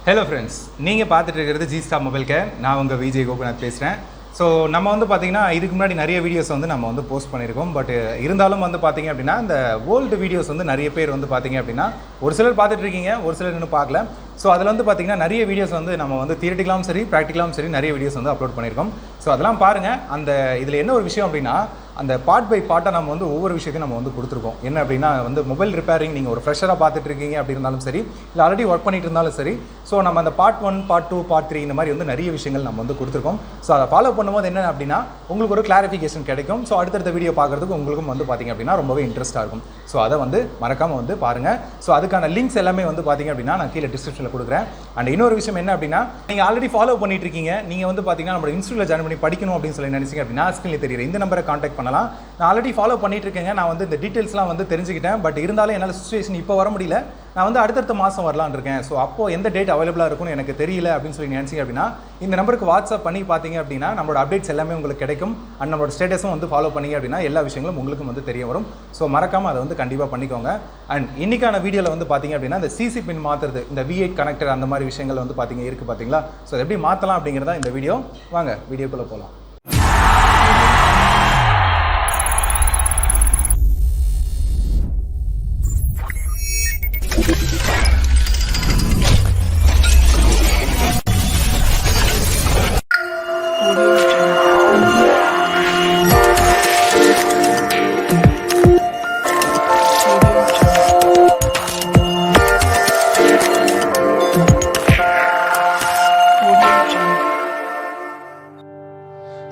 Hello friends, நீங்கள் பார்த்துட்டு இருக்கிறது ஜி மொபைல் கேர். நான் உங்கள் விஜய் கோகுநாத் பேசுகிறேன். ஸோ நம்ம வந்து பார்த்திங்கன்னா இதுக்கு முன்னாடி நிறைய வீடியோஸ் வந்து நம்ம வந்து போஸ்ட் பண்ணியிருக்கோம். பட் இருந்தாலும் வந்து பார்த்திங்க அப்படின்னா இந்த ஓல்டு வீடியோஸ் வந்து நிறைய பேர் வந்து பார்த்திங்க அப்படின்னா ஒரு சிலர் பார்த்துட்டு இருக்கீங்க, ஒரு சிலர் இன்னும் பார்க்கல. ஸோ அதில் வந்து பார்த்திங்கன்னா நிறைய வீடியோஸ் வந்து நம்ம வந்து தியரிட்டிக்கலாகவும் சரி ப்ராக்டிக்கலாகவும் சரி நிறைய வீடியோஸ் வந்து அப்லோட் பண்ணியிருக்கோம். ஸோ அதெல்லாம் பாருங்கள். அந்த இதில் என்ன ஒரு விஷயம் அப்படின்னா அந்த பார்ட் பை பார்ட்டாக நம்ம வந்து ஒவ்வொரு விஷயத்தையும் நம்ம வந்து கொடுத்துருக்கோம். என்ன அப்படின்னா வந்து மொபைல் ரிப்பேரிங் நீங்கள் ஒரு ஃப்ரெஷராக பார்த்துட்டு இருக்கீங்க அப்படி இருந்தாலும் சரி, இல்லை ஆல்ரெடி ஒர்க் பண்ணிட்டு இருந்தாலும் சரி, ஸோ நம்ம அந்த பார்ட் 1, பார்ட் 2, பார்ட் 3 இந்த மாதிரி வந்து நிறைய விஷயங்கள் நம்ம வந்து கொடுத்துருக்கோம். ஸோ அதை ஃபாலோ பண்ணும்போது என்ன அப்படின்னா உங்களுக்கு ஒரு கிளாரிஃபிகேஷன் கிடைக்கும். ஸோ அடுத்தடுத்த வீடியோ பார்க்குறதுக்கு உங்களுக்கும் வந்து பார்த்திங்க அப்படின்னா ரொம்பவே இன்ட்ரெஸ்ட்டாக இருக்கும். ஸோ அதை வந்து மறக்காமல் வந்து பாருங்கள். ஸோ அதுக்கான லிங்க்ஸ் எல்லாமே வந்து பார்த்திங்க அப்படின்னா நான் கீழே டிஸ்கிரிப்ஷனில் கொடுக்குறேன். அண்ட் இன்னொரு விஷயம் என்ன அப்படின்னா நீங்கள் ஆல்ரெடி ஃபாலோ பண்ணிட்டு இருக்கீங்க, நீங்கள் வந்து பார்த்திங்கன்னா நம்ம இன்ஸ்டியூட்டில் ஜாயின் பண்ணி படிக்கணும் அப்படின்னு சொல்லி நினைச்சிங்க அப்படின்னா ஸ்கிரீனில் தெரியுற இந்த நம்பரை கான்டாக்ட் பண்ணலாம். நான் ஆல்ரெடி ஃபாலோ பண்ணிட்டு இருக்கேங்க. நான் வந்து இந்த டீட்டெயில்ஸ்லாம் வந்து தெரிஞ்சுக்கிட்டேன். பட் இருந்தாலும் என்னால் சிச்சுவேஷன் இப்போ வர முடியல. நான் வந்து அடுத்தடுத்த மாதம் வரலான்னு இருக்கேன். ஸோ அப்போது எந்த டேட் அவைலபிளாக இருக்கும்னு எனக்கு தெரியல அப்படின்னு சொல்லி நினச்சிங்க அப்படின்னா இந்த நம்பருக்கு வாட்ஸ்அப் பண்ணி பார்த்தீங்க அப்படின்னா நம்மளோட அப்டேட்ஸ் எல்லாமே உங்களுக்கு கிடைக்கும். அண்ட் நம்மளோட ஸ்டேட்டஸும் வந்து ஃபாலோ பண்ணிங்க அப்படின்னா எல்லா விஷயங்களும் உங்களுக்கும் வந்து தெரிய வரும். ஸோ மறக்காமல் அதை வந்து கண்டிப்பாக பண்ணிக்கோங்க. அண்ட் இன்றைக்கான வீடியோவில் வந்து பார்த்தீங்க அப்படின்னா இந்த சிசி பின் மாற்றுறது, இந்த V8 கனெக்டர் அந்த மாதிரி விஷயங்கள் வந்து பார்த்தீங்க இருக்குது பார்த்தீங்களா. ஸோ எப்படி மாற்றலாம் அப்படிங்கிறதா இந்த வீடியோ. வாங்க வீடியோக்குள்ளே போகலாம்.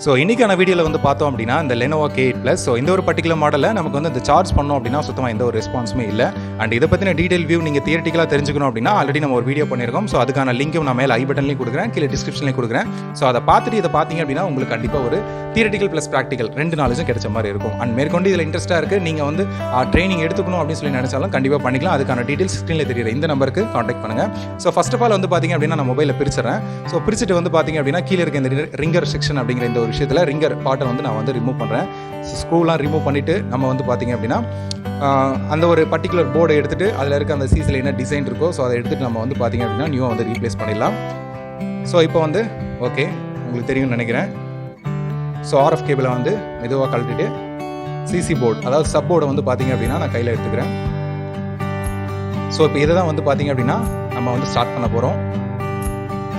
ஸோ இன்றைக்கான வீடியோவில் வந்து பார்த்தோம் அப்படின்னா இந்த Lenovo K8+. ஸோ இந்த ஒரு பர்டிகுலர் மாடலில் நமக்கு வந்து இந்த சார்ஜ் பண்ணோம் அப்படின்னா சுத்தமாக எந்த ஒரு ரெஸ்பான்ஸுமே இல்லை. அண்ட் இதை பற்றின டீட்டெயில் வியூ நீங்கள் தியரிட்டிக்கலாக தெரிஞ்சுக்கணும் அப்படின்னா ஆல்ரெடி நம்ம ஒரு வீடியோ பண்ணியிருக்கோம். ஸோ அதுக்கான லிங்க்கும் நான் மேலே ஐ பட்டன்லையும் கொடுக்குறேன், கீழே டிஸ்கிரிப்ஷன்லையும் கொடுக்குறேன். ஸோ அதை பார்த்துட்டு இதை பார்த்தீங்க அப்படின்னா உங்களுக்கு கண்டிப்பாக ஒரு தியரிட்டிக்கல் ப்ளஸ் ப்ராக்டிக்கல் 2 நாலேஜும் கிடைச்ச மாதிரி இருக்கும். அண்ட் மேற்கொண்டு இதில் இன்ட்ரெஸ்ட்டாக இருக்குது, நீங்கள் வந்து ட்ரைனிங் எடுத்துக்கணும் அப்படின்னு சொல்லி நினச்சாலும் கண்டிப்பாக பண்ணிக்கலாம். அதுக்கான டீட்டெயில்ஸ் ஸ்க்ரீனில் தெரியுற இந்த நம்பருக்கு கான்டாக்ட் பண்ணுங்கள். ஸோ ஃபர்ஸ்ட் ஆஃப் ஆல் வந்து பார்த்தீங்க அப்படின்னா நான் மொபைலில் பிரிச்சுறேன். ஸோ பிரிச்சுட்டு வந்து பார்த்தீங்க அப்படின்னா கீழே இருக்க இந்த ரிங்கர் செக்ஷன் அப்படிங்கிற இந்த ஒரு விஷயத்தில் ரிங்கர் பாட்டை வந்து நான் வந்து ரிமூவ் பண்ணுறேன். ஸ்க்ரூலாம் ரிமூவ் பண்ணிவிட்டு நம்ம வந்து பார்த்திங்க அப்படின்னா அந்த ஒரு பர்டிகுலர் போர்டை எடுத்துகிட்டு அதில் இருக்க அந்த சீஸில் என்ன டிசைன் இருக்கோ ஸோ அதை எடுத்துகிட்டு நம்ம வந்து பார்த்திங்க அப்படின்னா நியூவாக வந்து ரீப்ளேஸ் பண்ணிடலாம். ஸோ இப்போ வந்து ஓகே உங்களுக்கு தெரியும்னு நினைக்கிறேன். ஸோ RF கேபிளை வந்து மெதுவாக கழட்டிட்டு சிசி போர்டு, அதாவது சப் போர்டை வந்து பார்த்திங்க அப்படின்னா நான் கையில் எடுத்துக்கிறேன். ஸோ இப்போ இதை தான் வந்து பார்த்திங்க அப்படின்னா நம்ம வந்து ஸ்டார்ட் பண்ண போகிறோம்.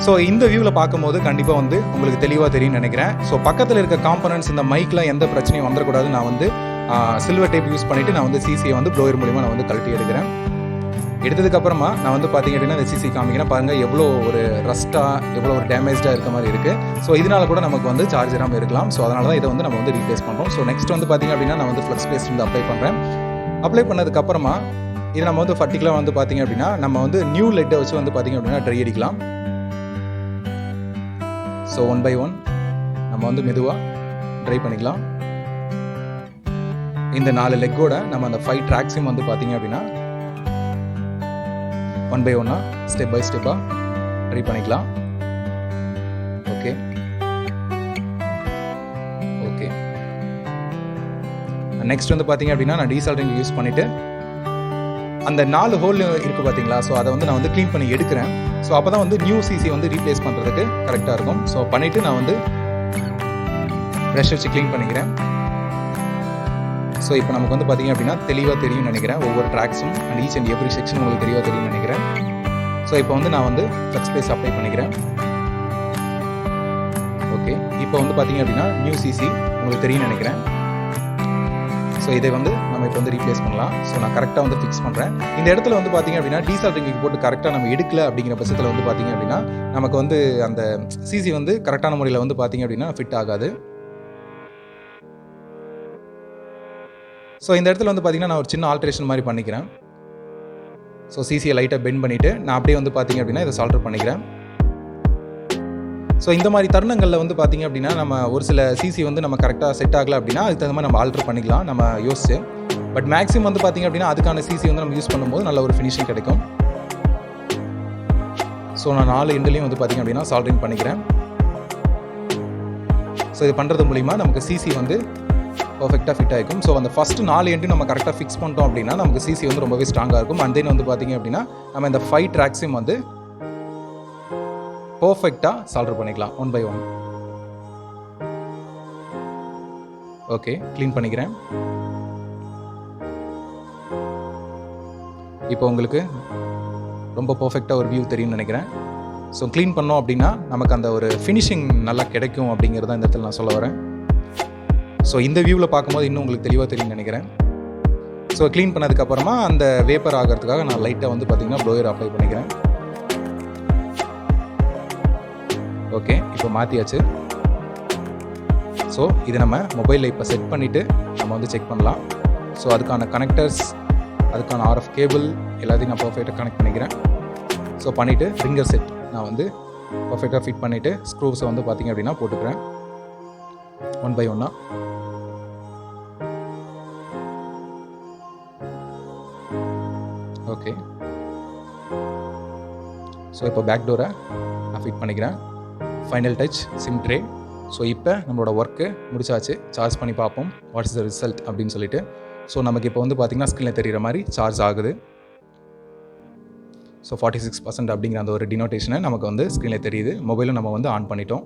ஸோ இந்த வியூவில் பார்க்கும்போது கண்டிப்பாக வந்து உங்களுக்கு தெளிவாக தெரியும்னு நினைக்கிறேன். ஸோ பக்கத்தில் இருக்க காம்பனன்ட்ஸ் இந்த மைக்கில் எந்த பிரச்சனையும் வந்துடக்கூடாது. நான் வந்து சில்வர் டேப் யூஸ் பண்ணிவிட்டு நான் வந்து சிசியை வந்து ப்ளோயர் மூலிமா நான் வந்து கழட்டி எடுக்கிறேன். எடுத்ததுக்கப்புறமா நான் வந்து பார்த்திங்க அப்படின்னா இந்த சிசி காமிக்கிறேன். பாருங்கள் எவ்வளோ ஒரு ரஸ்ட்டாக, எவ்வளோ ஒரு டேமேஜாக இருக்க மாதிரி இருக்குது. ஸோ இதனால் கூட நமக்கு வந்து சார்ஜ் இல்லாமல் இருக்கலாம். ஸோ அதனால தான் இதை வந்து நம்ம வந்து ரீப்ளேஸ் பண்ணுறோம். ஸோ நெக்ஸ்ட் வந்து பார்த்திங்க அப்படின்னா நான் வந்து ஃப்ளக்ஸ் பேஸ்ட் வந்து அப்ளை பண்ணுறேன். அப்ளை பண்ணதுக்கப்புறமா இதை நம்ம வந்து பர்டிகுலராக வந்து பார்த்திங்க அப்படின்னா நம்ம வந்து நியூ லெட்டை வச்சு வந்து பார்த்திங்க அப்படின்னா ட்ரை அடிக்கலாம். ஸோ 1 by 1 நம்ம வந்து மெதுவாக ட்ரை பண்ணிக்கலாம். இந்த 4 லெக்கோட நம்ம அந்த 5 ட்ராக்ஸையும் வந்து பார்த்தீங்க அப்படின்னா 1 by 1 ஸ்டெப் பை ஸ்டெப்பாக ட்ரை பண்ணிக்கலாம். ஓகே ஓகே நெக்ஸ்ட் வந்து பார்த்தீங்க அப்படின்னா நான் டீசால்டரிங் யூஸ் பண்ணிவிட்டு அந்த 4 ஹோல் இருக்குது பார்த்தீங்களா. ஸோ அதை வந்து நான் வந்து க்ளீன் பண்ணி எடுக்கிறேன். ஸோ அப்போ தான் வந்து நியூ சிசி வந்து ரீப்ளேஸ் பண்ணுறதுக்கு கரெக்டாக இருக்கும். ஸோ பண்ணிவிட்டு நான் வந்து ப்ரஷ் வச்சு க்ளீன் பண்ணிக்கிறேன். ஸோ இப்போ நமக்கு வந்து பார்த்திங்க அப்படின்னா தெளிவாக தெரியும்னு நினைக்கிறேன். ஒவ்வொரு ட்ராக்ஸும் and each and every section உங்களுக்கு தெளிவாக தெரியும்னு நினைக்கிறேன். ஸோ இப்போ வந்து நான் வந்து ஃப்ளக்ஸ் பேஸ் அப்ளை பண்ணிக்கிறேன். ஓகே இப்போ வந்து பார்த்திங்க அப்படின்னா நியூ சிசி உங்களுக்கு தெரியும்னு நினைக்கிறேன். ஸோ இதை வந்து நம்ம இப்போ வந்து ரீப்ளேஸ் பண்ணலாம். ஸோ நான் கரெக்டாக வந்து ஃபிக்ஸ் பண்ணுறேன். இந்த இடத்துல வந்து பார்த்திங்க அப்படின்னா டீசால்டரிங் போட்டு கரெக்டாக நம்ம எடுக்கல அப்படிங்கிற பட்சத்தில் வந்து பார்த்திங்க அப்படின்னா நமக்கு வந்து அந்த சிசி வந்து கரெக்டான முறையில் வந்து பார்த்திங்க அப்படின்னா ஃபிட் ஆகாது. ஸோ இந்த இடத்துல வந்து பார்த்திங்கன்னா நான் ஒரு சின்ன ஆல்ட்ரேஷன் மாதிரி பண்ணிக்கிறேன். ஸோ சிசியை லைட்டாக பெண்ட் பண்ணிவிட்டு நான் அப்படியே வந்து பார்த்திங்க அப்படின்னா இதை சால்டர் பண்ணிக்கிறேன். ஸோ இந்த மாதிரி தருணங்களில் வந்து பார்த்திங்க அப்படின்னா நம்ம ஒரு சில சிசி வந்து நம்ம கரெக்டாக செட் ஆகலை அப்படின்னா அதுக்கு தகுந்த மாதிரி நம்ம ஆல்ட்ரு பண்ணிக்கலாம் நம்ம யோசிச்சு. பட் மேக்ஸிமம் வந்து பார்த்திங்க அப்படின்னா அதுக்கான சிசி வந்து நம்ம யூஸ் பண்ணும்போது நல்ல ஒரு ஃபினிஷிங் கிடைக்கும். ஸோ நான் 4 எண்ட்லையும் வந்து பார்த்திங்க அப்படின்னா சால்டரிங் பண்ணிக்கிறேன். ஸோ இது பண்ணுறது மூலிமா நமக்கு சிசி வந்து பர்ஃபெக்டாக ஃபிட் ஆகிக்கும். ஸோ அந்த ஃபஸ்ட்டு 4 எண்ட்டும் நம்ம கரெக்டாக ஃபிக்ஸ் பண்ணிட்டோம் அப்படின்னா நமக்கு சிசி வந்து ரொம்பவே ஸ்ட்ராங்காக இருக்கும். அண்ட் தென் வந்து பார்த்திங்க அப்படின்னா நம்ம இந்த 5 ட்ராக்ஸையும் வந்து பர்ஃபெக்டாக சால்வ் பண்ணிக்கலாம் one by one. Okay, clean பண்ணிக்கிறேன். இப்போ உங்களுக்கு ரொம்ப பர்ஃபெக்டாக ஒரு வியூ தெரியும்னு நினைக்கிறேன். ஸோ க்ளீன் பண்ணோம் அப்படின்னா நமக்கு அந்த ஒரு ஃபினிஷிங் நல்லா கிடைக்கும் அப்படிங்கிறத இந்த இடத்துல நான் சொல்ல வரேன். ஸோ இந்த வியூவில் பார்க்கும்போது இன்னும் உங்களுக்கு தெளிவாக தெரியும்னு நினைக்கிறேன். ஸோ க்ளீன் பண்ணதுக்கப்புறமா அந்த வேப்பர் ஆகிறதுக்காக நான் லைட்டாக வந்து பார்த்திங்கன்னா ப்ளோயர் அப்ளை பண்ணிக்கிறேன். ஓகே, இப்போ மாற்றியாச்சு. ஸோ இதை நம்ம மொபைலில் இப்போ செட் பண்ணிவிட்டு நம்ம வந்து செக் பண்ணலாம். ஸோ அதுக்கான கனெக்டர்ஸ், அதுக்கான RF கேபிள் எல்லாத்தையும் நான் பர்ஃபெக்டாக கனெக்ட் பண்ணிக்கிறேன். ஸோ பண்ணிவிட்டு ரிங்கர் செட் நான் வந்து பர்ஃபெக்டாக ஃபிட் பண்ணிவிட்டு ஸ்க்ரூஸை வந்து பார்த்திங்க அப்படின்னா போட்டுக்கிறேன் ஒன் பை ஒன்னாக. ஓகே, ஸோ இப்போ பேக் டோரை நான் ஃபிட் பண்ணிக்கிறேன். Final touch sim tray. So இப்போ நம்மளோட ஒர்க்கு முடிச்சாச்சு. சார்ஜ் பண்ணி பார்ப்போம் வாட் இஸ் த ரிசல்ட் அப்படின்னு சொல்லிட்டு. ஸோ நமக்கு இப்போ வந்து பார்த்திங்கன்னா ஸ்க்ரீனில் தெரிகிற மாதிரி சார்ஜ் ஆகுது. ஸோ 46% அப்படிங்கிற அந்த ஒரு டினோட்டேஷனை நமக்கு வந்து ஸ்க்ரீனில் தெரியுது. மொபைலும் நம்ம வந்து ஆன் பண்ணிட்டோம்.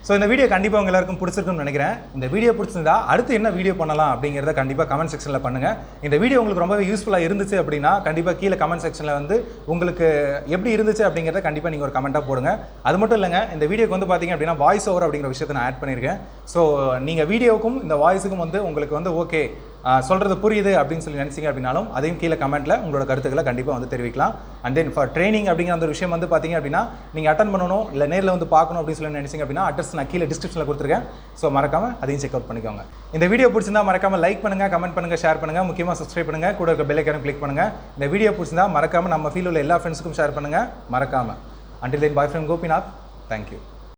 ஸோ இந்த வீடியோ கண்டிப்பாக உங்கள் எல்லாருக்கும் பிடிச்சிருக்குன்னு நினைக்கிறேன். இந்த வீடியோ பிடிச்சிருந்தா அடுத்து என்ன வீடியோ பண்ணலாம் அப்படிங்கிறத கண்டிப்பாக கமெண்ட் செக்ஷனில் பண்ணுங்கள். இந்த வீடியோ உங்களுக்கு ரொம்பவே யூஸ்ஃபுல்லாக இருந்துச்சு அப்படின்னா கண்டிப்பாக கீழே கமெண்ட் செக்ஷனில் வந்து உங்களுக்கு எப்படி இருந்துச்சு அப்படிங்கிறத கண்டிப்பாக நீங்கள் ஒரு கமெண்ட்டாக போடுங்க. அது மட்டும் இல்லைங்க, இந்த வீடியோக்கு வந்து பார்த்திங்க அப்படின்னா வாய்ஸ் ஓவர் அப்படிங்கிற விஷயத்தை நான் ஆட் பண்ணியிருக்கேன். ஸோ நீங்கள் வீடியோவுக்கும் இந்த வாய்ஸுக்கும் வந்து உங்களுக்கு வந்து ஓகே சொல்கிறது புரியுது அப்படின்னு சொல்லி நினச்சிங்க அப்படின்னாலும் அதையும் கீழே கமெண்ட்டில் உங்களோட கருத்துக்களை கண்டிப்பாக வந்து தெரிவிக்கலாம். அண்ட் தென் ஃபார் ட்ரைனிங் அப்படிங்கிற அந்த ஒரு விஷயம் வந்து பார்த்திங்க அப்படின்னா நீங்கள் அட்டன் பண்ணணும் இல்லை நேரில் வந்து பார்க்கணும் அப்படின்னு சொல்லி நினச்சிங்க அப்படின்னா அட்ரஸ் நான் கீழே டிஸ்கிரிப்ஷனில் கொடுத்துருக்கேன். ஸோ மறக்காமல் அதையும் செக் அவுட் பண்ணிக்கோங்க. இந்த வீடியோ பிடிச்சிருந்தா மறக்காமல் லைக் பண்ணுங்கள், கமெண்ட் பண்ணுங்கள், ஷேர் பண்ணுங்கள், முக்கியமாக சப்ஸ்கிரைப் பண்ணுங்கள், கூட இருக்க பெல் ஐக்கானை கிளிக் பண்ணுங்கள். இந்த வீடியோ பிடிச்சிருந்தா மறக்காமல் நம்ம ஃபீல் உள்ள எல்லா ஃப்ரெண்ட்ஸுக்கும் ஷேர் பண்ணுங்கள் மறக்காமல். Until then, bye from Gopinath. Thank you.